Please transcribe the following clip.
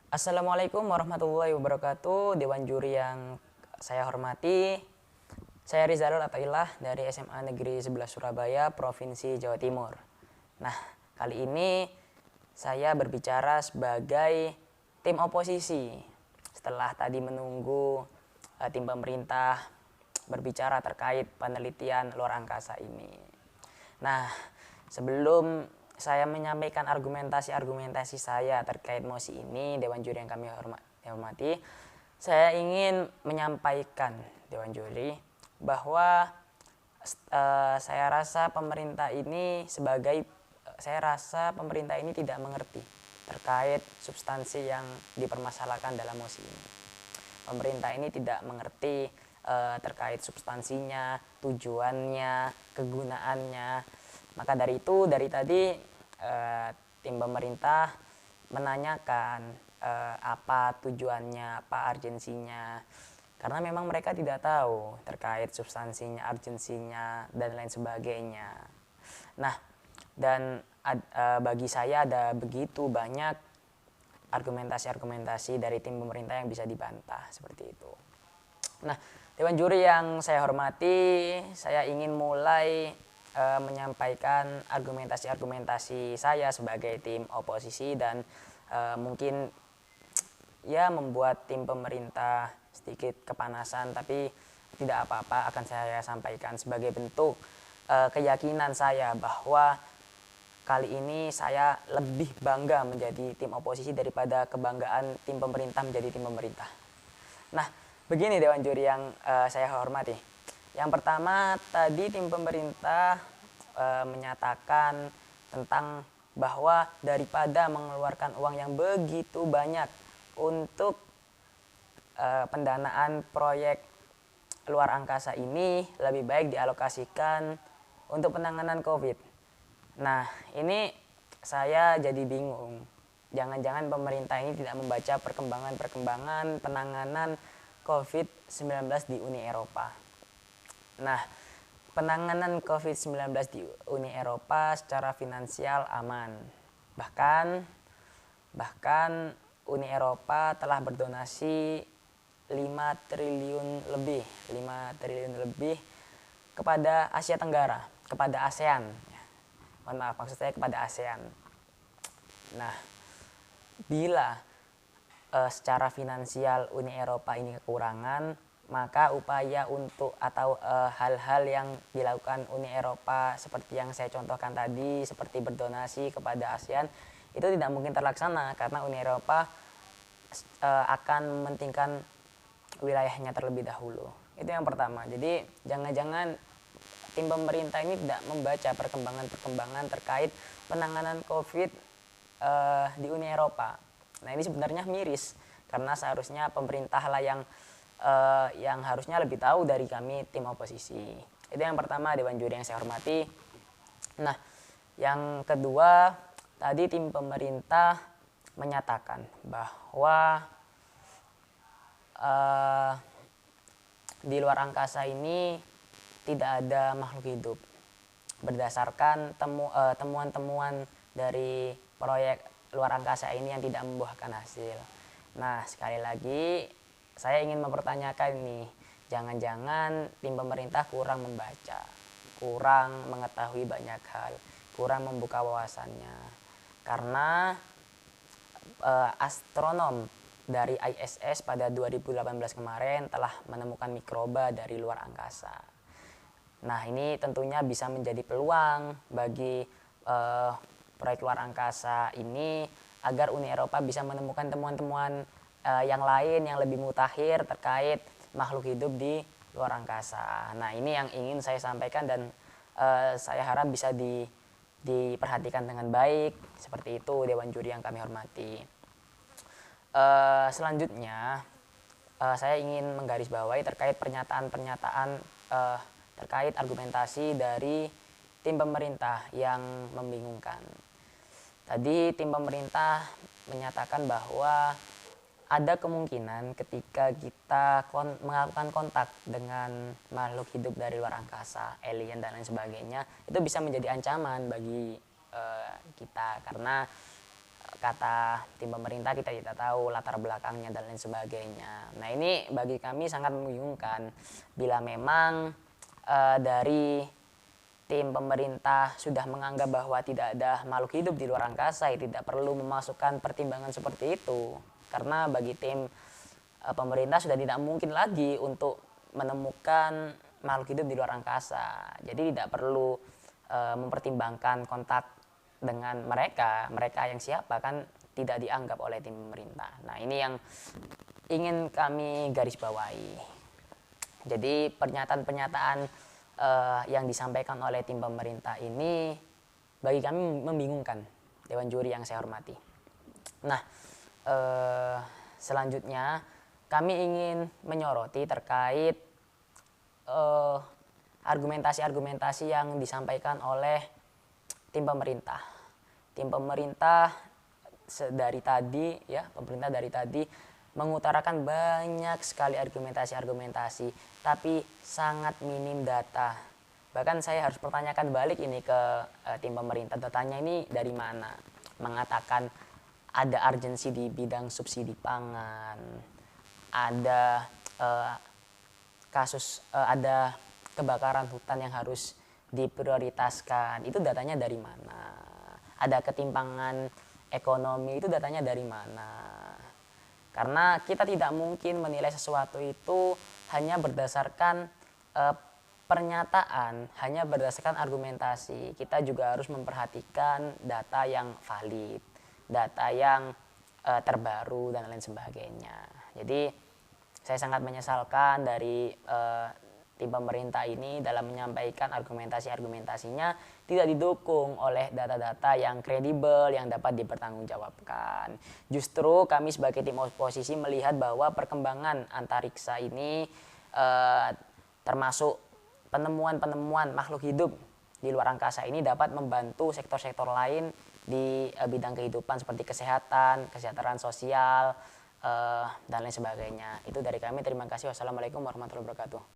Assalamualaikum warahmatullahi wabarakatuh. Dewan juri yang saya hormati, saya Rizalul Athaillah dari SMA Negeri 11 Surabaya, Provinsi Jawa Timur. Nah, kali ini saya berbicara sebagai tim oposisi. Setelah tadi menunggu tim pemerintah berbicara terkait penelitian luar angkasa ini. Nah, sebelum saya menyampaikan argumentasi saya terkait mosi ini, Dewan Juri yang kami hormati, saya ingin menyampaikan Dewan Juri bahwa saya rasa pemerintah ini tidak mengerti terkait substansi yang dipermasalahkan dalam mosi ini. Pemerintah ini tidak mengerti terkait substansinya, tujuannya, kegunaannya. Maka dari itu, dari tadi tim pemerintah menanyakan apa tujuannya, apa urgensinya. Karena memang mereka tidak tahu terkait substansinya, urgensinya, dan lain sebagainya. Nah, dan bagi saya ada begitu banyak argumentasi dari tim pemerintah yang bisa dibantah seperti itu. Nah, Dewan Juri yang saya hormati, saya ingin mulai menyampaikan argumentasi saya sebagai tim oposisi dan mungkin ya membuat tim pemerintah sedikit kepanasan, tapi tidak apa-apa, akan saya sampaikan sebagai bentuk keyakinan saya bahwa kali ini saya lebih bangga menjadi tim oposisi daripada kebanggaan tim pemerintah menjadi tim pemerintah. Nah, begini Dewan Juri yang saya hormati. Yang pertama, tadi tim pemerintah menyatakan tentang bahwa daripada mengeluarkan uang yang begitu banyak untuk pendanaan proyek luar angkasa ini, lebih baik dialokasikan untuk penanganan COVID. Nah, ini saya jadi bingung. Jangan-jangan pemerintah ini tidak membaca perkembangan penanganan COVID-19 di Uni Eropa. Nah, penanganan COVID-19 di Uni Eropa secara finansial aman. Bahkan Uni Eropa telah berdonasi 5 triliun lebih kepada Asia Tenggara, kepada ASEAN. Mohon maaf, maksud saya kepada ASEAN. Nah, bila secara finansial Uni Eropa ini kekurangan, maka upaya untuk atau hal-hal yang dilakukan Uni Eropa seperti yang saya contohkan tadi, seperti berdonasi kepada ASEAN, itu tidak mungkin terlaksana karena Uni Eropa akan mementingkan wilayahnya terlebih dahulu. Itu yang pertama. Jadi jangan-jangan tim pemerintah ini tidak membaca perkembangan terkait penanganan COVID di Uni Eropa. Nah, ini sebenarnya miris karena seharusnya pemerintahlah yang harusnya lebih tahu dari kami tim oposisi. Itu yang pertama, Dewan Juri yang saya hormati. Nah, yang kedua, tadi tim pemerintah menyatakan bahwa di luar angkasa ini tidak ada makhluk hidup berdasarkan temuan-temuan dari proyek luar angkasa ini yang tidak membuahkan hasil. Nah, sekali lagi saya ingin mempertanyakan ini, jangan-jangan tim pemerintah kurang membaca, kurang mengetahui banyak hal, kurang membuka wawasannya. Karena astronom dari ISS pada 2018 kemarin telah menemukan mikroba dari luar angkasa. Nah, ini tentunya bisa menjadi peluang bagi proyek luar angkasa ini agar Uni Eropa bisa menemukan temuan-temuan yang lain yang lebih mutakhir terkait makhluk hidup di luar angkasa. Nah, ini yang ingin saya sampaikan dan saya harap bisa diperhatikan dengan baik. Seperti itu, Dewan Juri yang kami hormati. Selanjutnya saya ingin menggarisbawahi terkait pernyataan-pernyataan terkait argumentasi dari tim pemerintah yang membingungkan. Tadi tim pemerintah menyatakan bahwa ada kemungkinan ketika kita melakukan kontak dengan makhluk hidup dari luar angkasa, alien dan lain sebagainya, itu bisa menjadi ancaman bagi kita karena kata tim pemerintah kita tidak tahu latar belakangnya dan lain sebagainya. Nah ini bagi kami sangat membingungkan bila memang dari tim pemerintah sudah menganggap bahwa tidak ada makhluk hidup di luar angkasa, tidak perlu memasukkan pertimbangan seperti itu. Karena bagi tim pemerintah sudah tidak mungkin lagi untuk menemukan makhluk hidup di luar angkasa. Jadi tidak perlu mempertimbangkan kontak dengan mereka yang siapa kan tidak dianggap oleh tim pemerintah. Nah ini yang ingin kami garis bawahi. Jadi pernyataan-pernyataan yang disampaikan oleh tim pemerintah ini bagi kami membingungkan, Dewan Juri yang saya hormati. Nah selanjutnya kami ingin menyoroti terkait argumentasi-argumentasi yang disampaikan oleh tim pemerintah. Tim pemerintah dari tadi mengutarakan banyak sekali argumentasi, tapi sangat minim data. Bahkan saya harus pertanyakan balik ini ke tim pemerintah, datanya ini dari mana? Mengatakan ada urgensi di bidang subsidi pangan, ada ada kebakaran hutan yang harus diprioritaskan, itu datanya dari mana? Ada ketimpangan ekonomi, itu datanya dari mana? Karena kita tidak mungkin menilai sesuatu itu hanya berdasarkan pernyataan, hanya berdasarkan argumentasi. Kita juga harus memperhatikan data yang valid, data yang terbaru dan lain sebagainya. Jadi saya sangat menyesalkan dari tim pemerintah ini dalam menyampaikan argumentasinya tidak didukung oleh data-data yang kredibel yang dapat dipertanggungjawabkan. Justru kami sebagai tim oposisi melihat bahwa perkembangan antariksa ini termasuk penemuan-penemuan makhluk hidup di luar angkasa ini dapat membantu sektor-sektor lain di bidang kehidupan seperti kesehatan, kesejahteraan sosial, dan lain sebagainya. Itu dari kami, terima kasih. Wassalamualaikum warahmatullahi wabarakatuh.